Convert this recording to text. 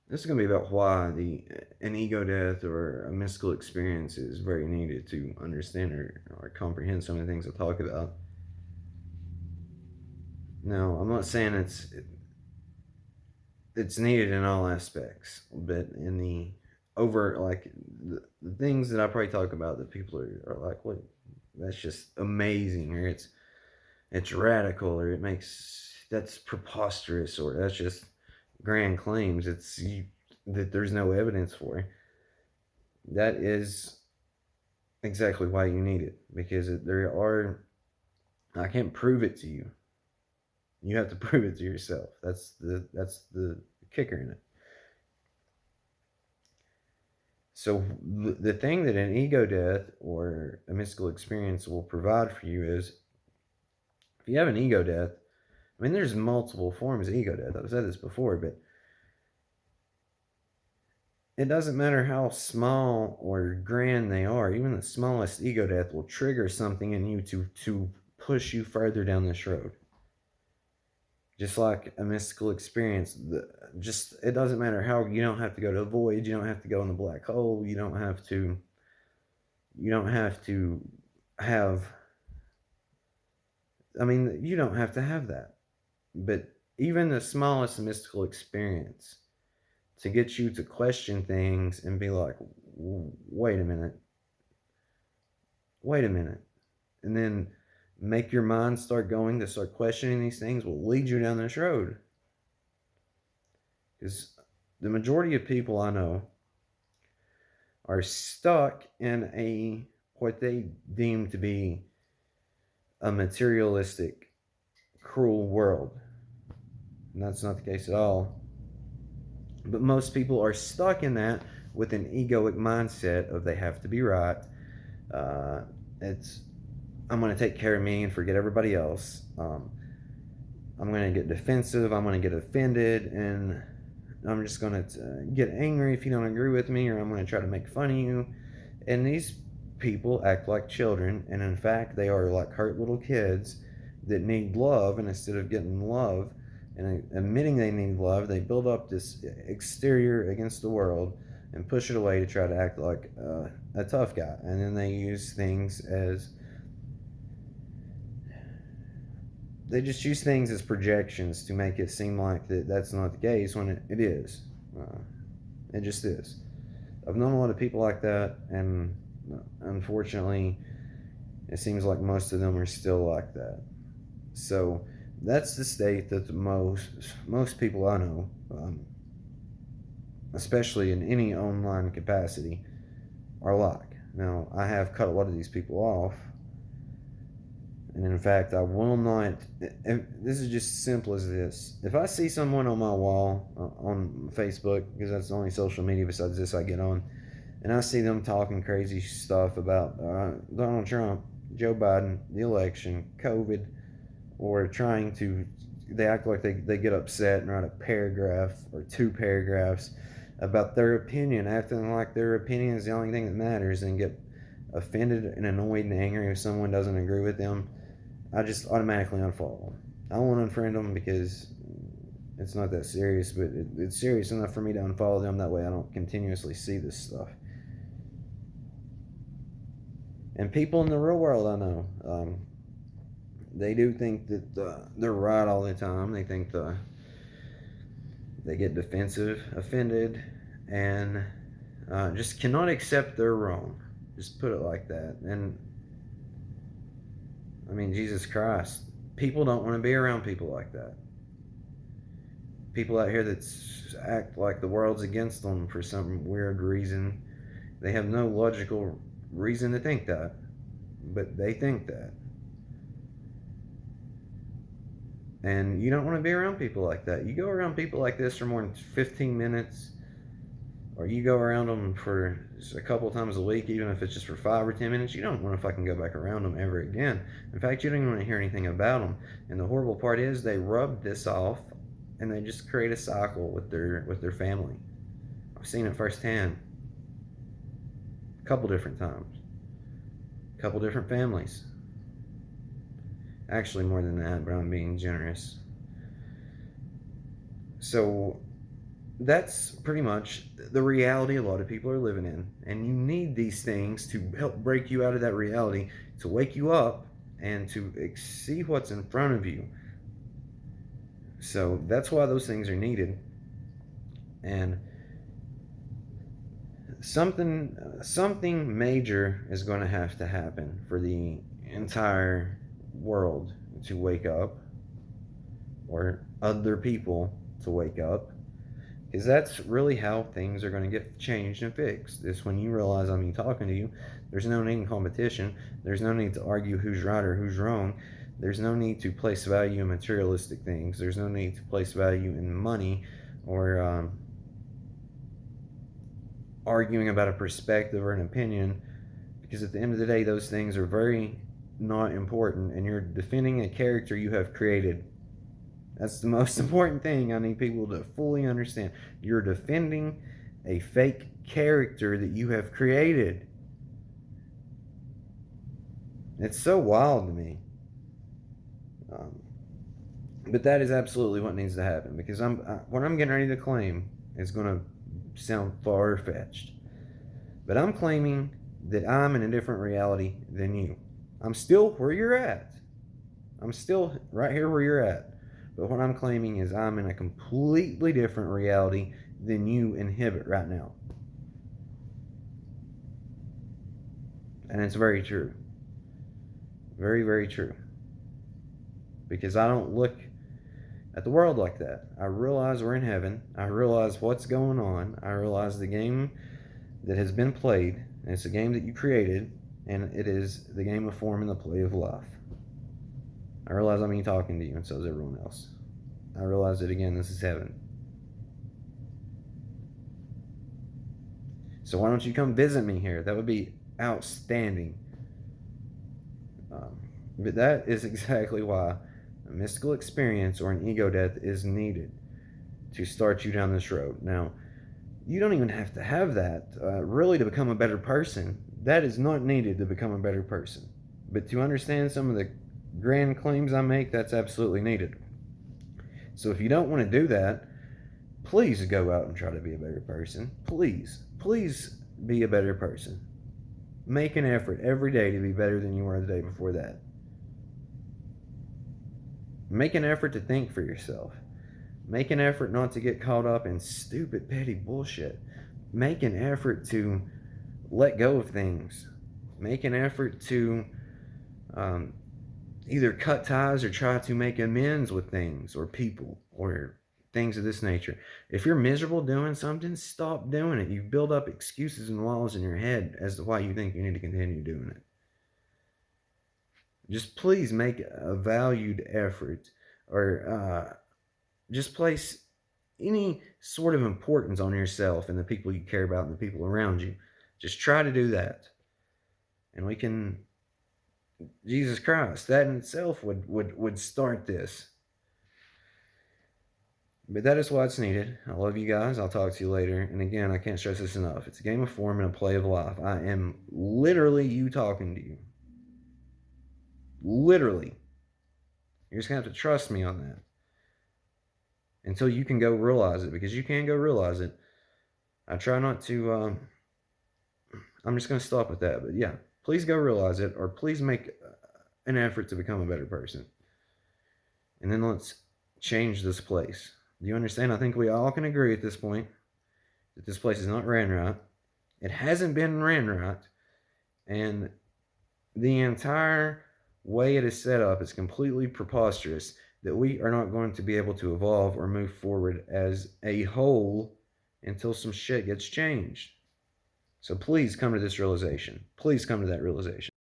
This is going to be about why an ego death or a mystical experience is very needed to understand or comprehend some of the things I talk about. Now, I'm not saying it's needed in all aspects, but in the over like the things that I probably talk about that people are like, what, that's just amazing, or it's radical, or it makes that's preposterous, or that's just grand claims. That there's no evidence for. That is exactly why you need it, because there are. I can't prove it to you. You have to prove it to yourself. That's the kicker in it. So the thing that an ego death or a mystical experience will provide for you is, if you have an ego death, I mean, there's multiple forms of ego death. I've said this before, but it doesn't matter how small or grand they are. Even the smallest ego death will trigger something in you to push you further down this road. Just like a mystical experience, just it doesn't matter how, you don't have to go to a void, you don't have to go in the black hole, you don't have to have, I mean, you don't have to have that. But even the smallest mystical experience to get you to question things and be like, wait a minute, wait a minute. And then make your mind start going to start questioning these things will lead you down this road. Because the majority of people I know are stuck in what they deem to be a materialistic, cruel world. And that's not the case at all. But most people are stuck in that with an egoic mindset of they have to be right. Uh, it's I'm going to take care of me and forget everybody else. I'm going to get defensive. I'm going to get offended, and I'm just going to get angry if you don't agree with me, or I'm going to try to make fun of you. And these people act like children, and in fact, they are like hurt little kids that need love, and instead of getting love and admitting they need love, they build up this exterior against the world and push it away to try to act like a tough guy. And then they use things as they just use things as projections to make it seem like that's not the case when it is. Uh, it just is. I've known a lot of people like that, and unfortunately, it seems like most of them are still like that. So that's the state that most people I know, especially in any online capacity, are like. Now, I have cut a lot of these people off, and in fact, I will not. This is just simple as this. If I see someone on my wall on Facebook, because that's the only social media besides this I get on, and I see them talking crazy stuff about Donald Trump, Joe Biden, the election, COVID, or trying to, they act like they get upset and write a paragraph or two paragraphs about their opinion, acting like their opinion is the only thing that matters, and get offended and annoyed and angry if someone doesn't agree with them. I just automatically unfollow them. I won't unfriend them because it's not that serious, but it's serious enough for me to unfollow them. That way I don't continuously see this stuff. And people in the real world I know, they do think that they're right all the time. They think they get defensive, offended, and just cannot accept they're wrong. Just put it like that. And I mean, Jesus Christ, people don't want to be around people like that. People out here that act like the world's against them for some weird reason. They have no logical reason to think that, but they think that. And you don't want to be around people like that. You go around people like this for more than 15 minutes, or you go around them for a couple times a week, even if it's just for 5 or 10 minutes, you don't want to fucking go back around them ever again. In fact, you don't even want to hear anything about them. And the horrible part is they rub this off, and they just create a cycle with their family. I've seen it firsthand, a couple different times, a couple different families. Actually, more than that, but I'm being generous. So that's pretty much the reality a lot of people are living in. And you need these things to help break you out of that reality, to wake you up, and to see what's in front of you. So that's why those things are needed. And something major is going to have to happen for the entire world to wake up, or other people to wake up, because that's really how things are going to get changed and fixed. Is when you realize I'm talking to you. There's no need in competition. There's no need to argue who's right or who's wrong. There's no need to place value in materialistic things. There's no need to place value in money, or arguing about a perspective or an opinion, because at the end of the day, those things are very not important, and you're defending a character you have created. That's the most important thing I need people to fully understand. You're defending a fake character that you have created. It's so wild to me. Um, but that is absolutely what needs to happen, because what I'm getting ready to claim is going to sound far fetched. But I'm claiming that I'm in a different reality than you. I'm still where you're at. I'm still right here where you're at. But what I'm claiming is I'm in a completely different reality than you inhabit right now. And it's very true. Very, very true. Because I don't look at the world like that. I realize we're in heaven. I realize what's going on. I realize the game that has been played, and it's a game that you created, and it is the game of form and the play of life. I realize I'm talking to you, and so is everyone else. I realize that, again, this is heaven. So why don't you come visit me here? That would be outstanding. But that is exactly why a mystical experience or an ego death is needed to start you down this road. Now, you don't even have to have that really to become a better person. That is not needed to become a better person. But to understand some of the grand claims I make, that's absolutely needed. So if you don't want to do that, please go out and try to be a better person. Please, please be a better person. Make an effort every day to be better than you were the day before that. Make an effort to think for yourself. Make an effort not to get caught up in stupid, petty bullshit. Make an effort to let go of things. Make an effort to either cut ties or try to make amends with things or people or things of this nature. If you're miserable doing something, stop doing it. You've built up excuses and walls in your head as to why you think you need to continue doing it. Just please make a valued effort, or just place any sort of importance on yourself and the people you care about and the people around you. Just try to do that. And we can, Jesus Christ, that in itself would start this. But that is why it's needed. I love you guys. I'll talk to you later. And again, I can't stress this enough. It's a game of form and a play of life. I am literally you talking to you. Literally. You're just going to have to trust me on that until you can go realize it, because you can go realize it. I try not to, I'm just going to stop with that. But yeah, please go realize it, or please make an effort to become a better person. And then let's change this place. Do you understand? I think we all can agree at this point that this place is not ran right. It hasn't been ran right. And the entire way it is set up is completely preposterous, that we are not going to be able to evolve or move forward as a whole until some shit gets changed. So please come to this realization. Please come to that realization.